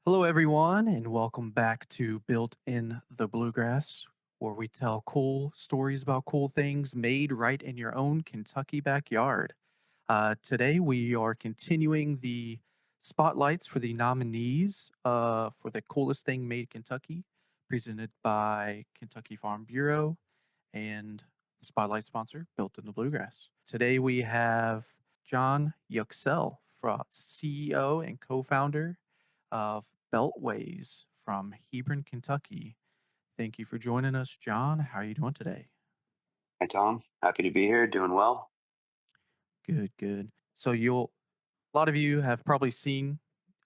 Hello, everyone, and welcome back to Built in the Bluegrass, where we tell cool stories about cool things made right in your own Kentucky backyard. Today, we are continuing the spotlights for the nominees for the coolest thing made Kentucky, presented by Kentucky Farm Bureau and the spotlight sponsor, Built in the Bluegrass. Today, we have John Yuxell, CEO and co founder of Beltways from Hebron, Kentucky. Thank you for joining us, John. How are you doing today? Hi, Tom. Happy to be here. Doing well. Good, good. A lot of you have probably seen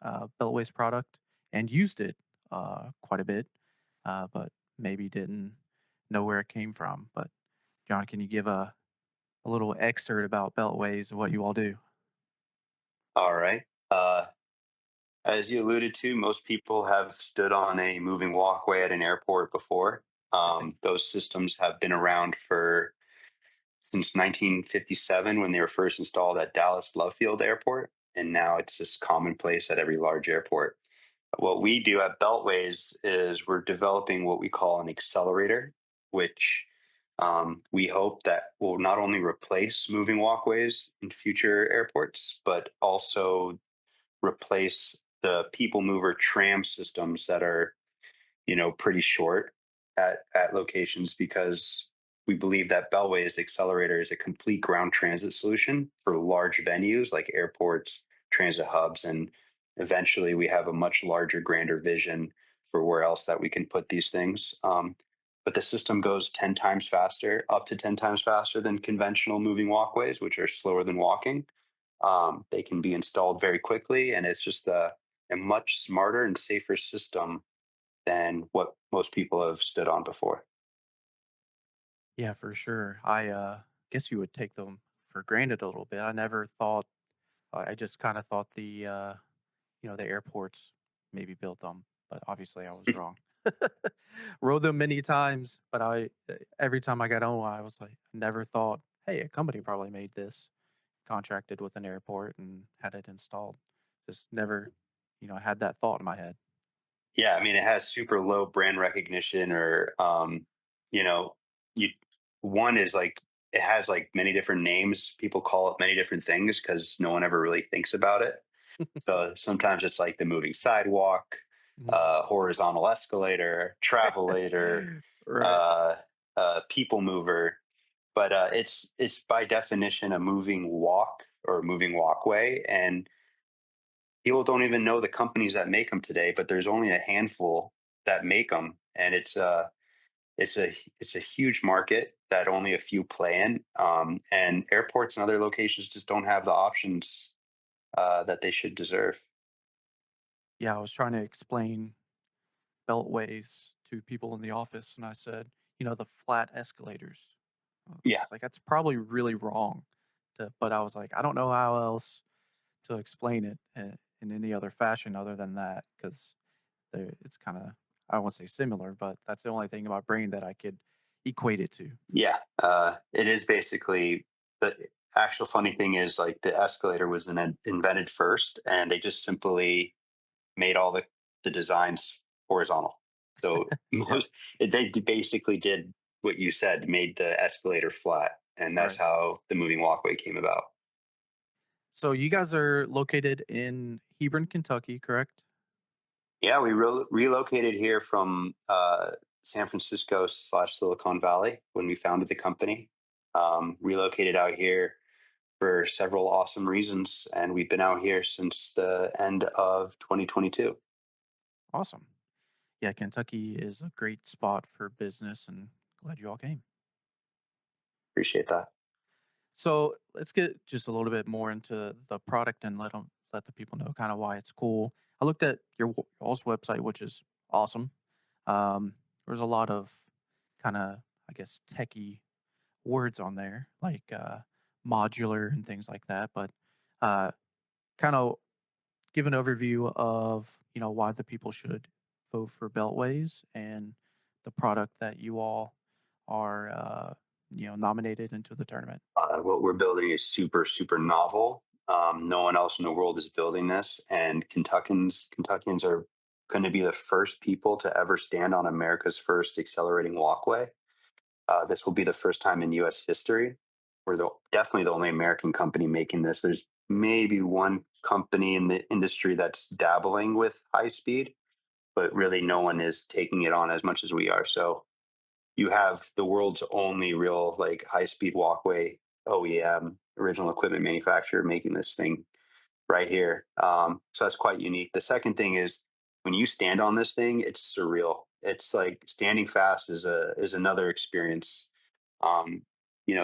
Beltways product and used it quite a bit, but maybe didn't know where it came from. But John, can you give a little excerpt about Beltways and what you all do? All right. Uh, as you alluded to, most people have stood on a moving walkway at an airport before. Those systems have been around for since 1957 when they were first installed at Dallas Love Field Airport, and now it's just commonplace at every large airport. What we do at Beltways is we're developing what we call an accelerator, which we hope that will not only replace moving walkways in future airports, but also replace the people mover tram systems that are pretty short at locations because we believe that Bellway's accelerator is a complete ground transit solution for large venues like airports, transit hubs, and eventually we have a much larger, grander vision for where else that we can put these things. But the system goes 10 times faster, up to 10 times faster than conventional moving walkways, which are slower than walking. They can be installed very quickly, and it's just a much smarter and safer system than what most people have stood on before. Yeah, for sure. I guess you would take them for granted a little bit. I never thought. I just kind of thought the airports maybe built them, but obviously I was wrong. Rode them many times, but every time I got on, I was like, never thought, hey, a company probably made this, contracted with an airport and had it installed. Just never, had that thought in my head. Yeah, I mean, it has super low brand recognition, or you know, you one is like it has like many different names. People call it many different things because no one ever really thinks about it. So sometimes it's like the moving sidewalk, Mhm. horizontal escalator, travelator, Right. uh, people mover. But it's by definition a moving walk or a moving walkway, and people don't even know the companies that make them today. But there's only a handful that make them, and it's a huge market that only a few play in. And airports and other locations just don't have the options that they should deserve. Yeah, I was trying to explain beltways to people in the office, and I said, the flat escalators. I Yeah, was like, that's probably really wrong. But I was like, I don't know how else to explain it in any other fashion other than that because it's kind of, I won't say similar, but that's the only thing in my brain that I could equate it to. yeah. It is basically the actual funny thing is like the escalator was invented first, and they just simply made all the designs horizontal. So Yeah, they basically did what you said, made the escalator flat, and that's right. how the moving walkway came about. So you guys are located in Hebron, Kentucky, correct? Yeah, we relocated here from San Francisco slash Silicon Valley when we founded the company. Relocated out here for several awesome reasons, and we've been out here since the end of 2022. Awesome. Yeah, Kentucky is a great spot for business and glad you all came. Appreciate that. So let's get just a little bit more into the product and let the people know kind of why it's cool. I looked at your all's website, which is awesome. There's a lot of kind of, I guess, techie words on there, like modular and things like that. But uh, kind of give an overview of why the people should vote for Beltways and the product that you all are nominated into the tournament. What we're building is super, super novel. No one else in the world is building this, and Kentuckians are going to be the first people to ever stand on America's first accelerating walkway. This will be the first time in U.S. history. We're definitely the only American company making this. There's maybe one company in the industry that's dabbling with high speed, but really no one is taking it on as much as we are. So you have the world's only real like high speed walkway OEM, original equipment manufacturer, making this thing right here. So that's quite unique. The second thing is when you stand on this thing, it's surreal. It's like standing fast is another experience. Um,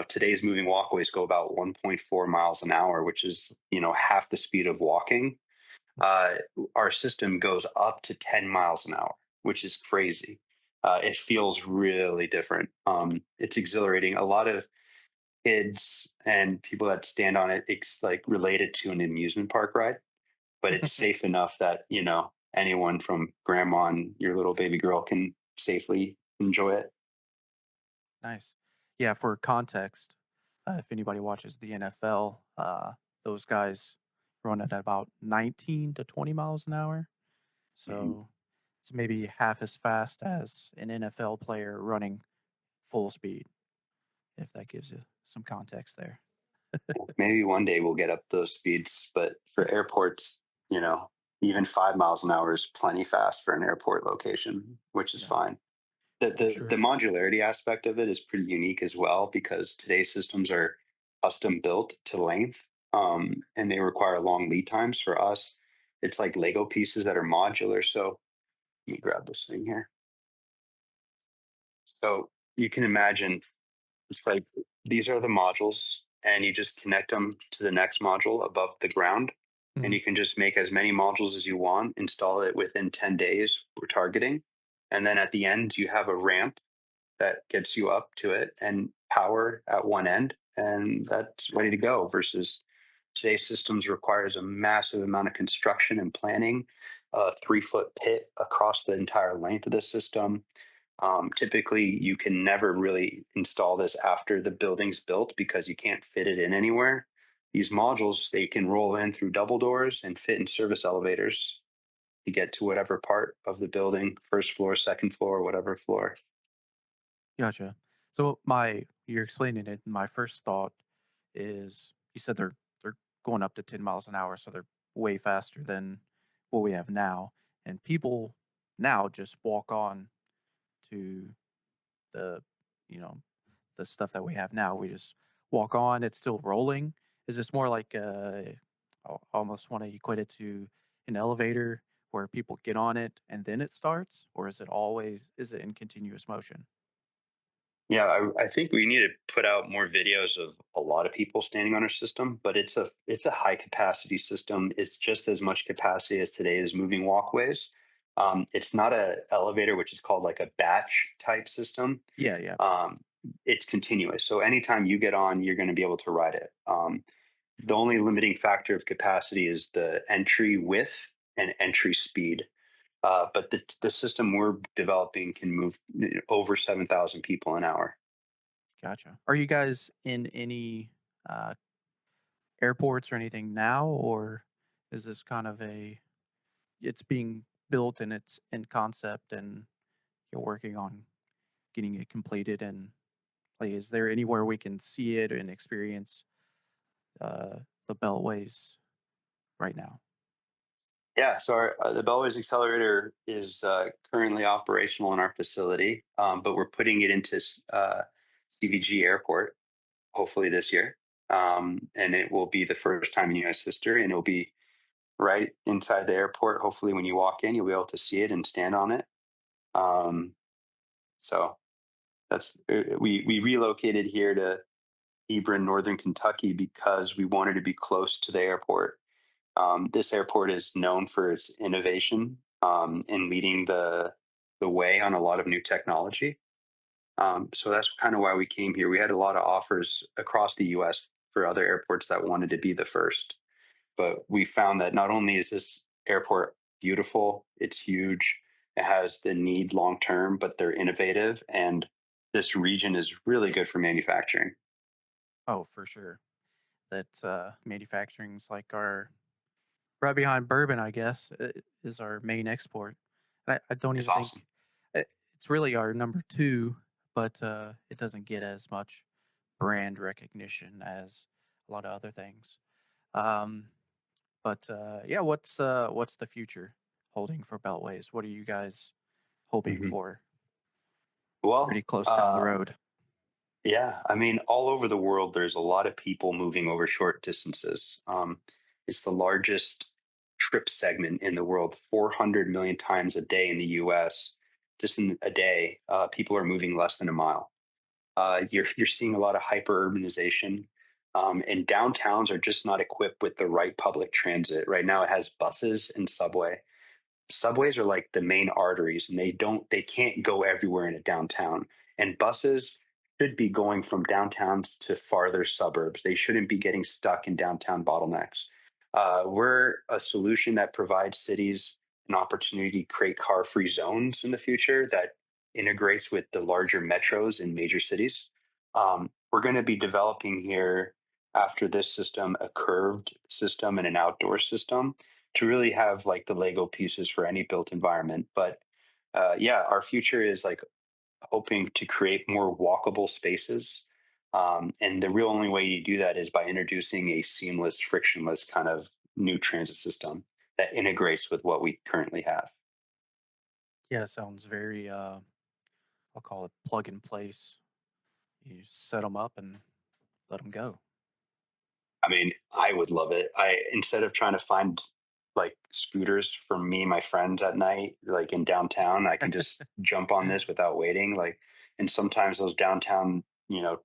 today's moving walkways go about 1.4 miles an hour, which is half the speed of walking. uh, our system goes up to 10 miles an hour, which is crazy. It feels really different. It's exhilarating. A lot of kids and people that stand on it, it's like related to an amusement park ride, but it's safe enough that, anyone from grandma and your little baby girl can safely enjoy it. Nice. Yeah, for context, if anybody watches the NFL, those guys run at about 19 to 20 miles an hour. Mhm. So it's maybe half as fast as an NFL player running full speed, if that gives you some context there. Maybe one day we'll get up those speeds, but for airports, you know, even 5 miles an hour is plenty fast for an airport location, which is Yeah, fine. The, for the sure. modularity aspect of it is pretty unique as well because today's systems are custom built to length, and they require long lead times. For us, it's like Lego pieces that are modular. So let me grab this thing here. So you can imagine it's like these are the modules, and you just connect them to the next module above the ground. And Mhm. you can just make as many modules as you want, install it within 10 days, we're targeting. And then at the end, you have a ramp that gets you up to it and power at one end, and that's ready to go. Versus today's systems requires a massive amount of construction and planning, a 3 foot pit across the entire length of the system. Typically, you can never really install this after the building's built because you can't fit it in anywhere. These modules, they can roll in through double doors and fit in service elevators to get to whatever part of the building, first floor, second floor, whatever floor. Gotcha. You're explaining it. My first thought is you said they're going up to 10 miles an hour, so they're way faster than what we have now. And people now just walk on to the, you know, the stuff that we have now. We just walk on, it's still rolling. Is this more like I almost want to equate it to an elevator where people get on it and then it starts, or is it in continuous motion? Yeah, I think we need to put out more videos of a lot of people standing on our system, but it's a high capacity system. It's just as much capacity as today's moving walkways. It's not a elevator, which is called like a batch type system. Yeah, yeah. Um, it's continuous. So anytime you get on, you're going to be able to ride it. The only limiting factor of capacity is the entry width and entry speed. But the system we're developing can move over 7,000 people an hour. Gotcha. Are you guys in any uh, airports or anything now, or is this kind of it's being built and it's in concept and you're working on getting it completed? And like, is there anywhere we can see it and experience uh, the Beltways right now? Yeah, so the Beltways accelerator is currently operational in our facility, but we're putting it into CVG Airport hopefully this year, and it will be the first time in U.S. history, and it'll be right inside the airport. Hopefully, when you walk in, you'll be able to see it and stand on it. Um, so we relocated here to Hebron, Northern Kentucky, because we wanted to be close to the airport. This airport is known for its innovation in leading the way on a lot of new technology. So that's kind of why we came here. We had a lot of offers across the U.S. for other airports that wanted to be the first, but we found that not only is this airport beautiful, it's huge, it has the need long term, but they're innovative, and this region is really good for manufacturing. Oh, for sure. That manufacturing's like our right behind bourbon, I guess, is our main export. I don't It's even think awesome. it's really our number two, but it doesn't get as much brand recognition as a lot of other things. Um, but yeah, what's the future holding for Beltways? What are you guys hoping Mhm. for pretty Well, close down the road? yeah, I mean, all over the world, there's a lot of people moving over short distances. It's the largest trip segment in the world, 400 million times a day in the US. Just in a day, people are moving less than a mile. You're seeing a lot of hyper urbanization, and downtowns are just not equipped with the right public transit. Right now, it has buses and subways are like the main arteries, and they can't go everywhere in a downtown, and buses should be going from downtowns to farther suburbs. They shouldn't be getting stuck in downtown bottlenecks. We're a solution that provides cities an opportunity to create car free zones in the future that integrates with the larger metros in major cities. We're going to be developing here after this system a curved system and an outdoor system to really have like the Lego pieces for any built environment. But yeah, our future is like hoping to create more walkable spaces. And the real only way you do that is by introducing a seamless, frictionless kind of new transit system that integrates with what we currently have. Yeah, sounds very I'll call it plug and place. You set them up and let them go. I mean, I would love it. I instead of trying to find like scooters for me and my friends at night, like in downtown, I can just jump on this without waiting. Like, and sometimes those downtown,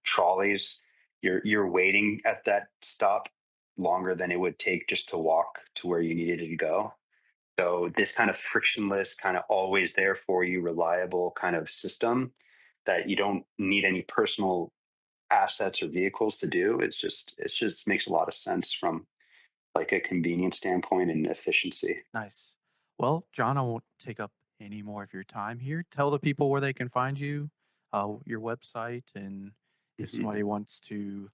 trolleys, you're waiting at that stop longer than it would take just to walk to where you needed to go. So this kind of frictionless, kind of always there for you, reliable kind of system that you don't need any personal assets or vehicles to do. It's just makes a lot of sense from like a convenience standpoint and efficiency. Nice. Well, John, I won't take up any more of your time here. Tell the people where they can find you, your website, and if Mhm. somebody wants to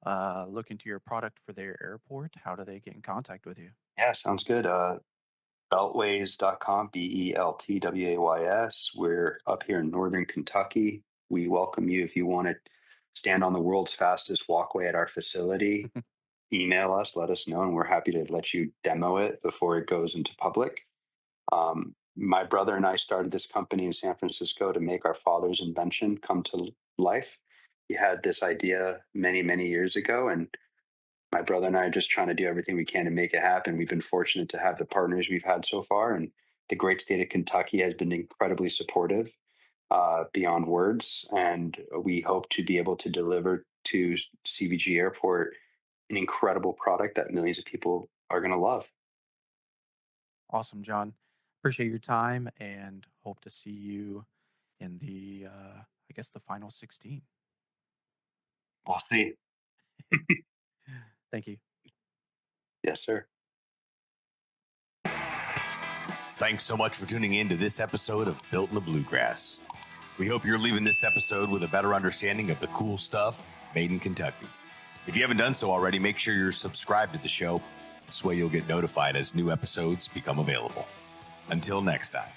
look into your product for their airport, how do they get in contact with you? Yeah, sounds good. Beltways.com, Beltways. We're up here in Northern Kentucky. We welcome you if you want to stand on the world's fastest walkway at our facility. Email us, let us know, and we're happy to let you demo it before it goes into public. My brother and I started this company in San Francisco to make our father's invention come to life. He had this idea many, many years ago, and my brother and I are just trying to do everything we can to make it happen. We've been fortunate to have the partners we've had so far, and the great state of Kentucky has been incredibly supportive beyond words. And we hope to be able to deliver to CBG Airport an incredible product that millions of people are going to love. Awesome, John. Appreciate your time and hope to see you in the, I guess, the final 16. We'll see. Thank you. Yes, sir. Thanks so much for tuning in to this episode of Built in the Bluegrass. We hope you're leaving this episode with a better understanding of the cool stuff made in Kentucky. If you haven't done so already, make sure you're subscribed to the show. This way you'll get notified as new episodes become available. Until next time.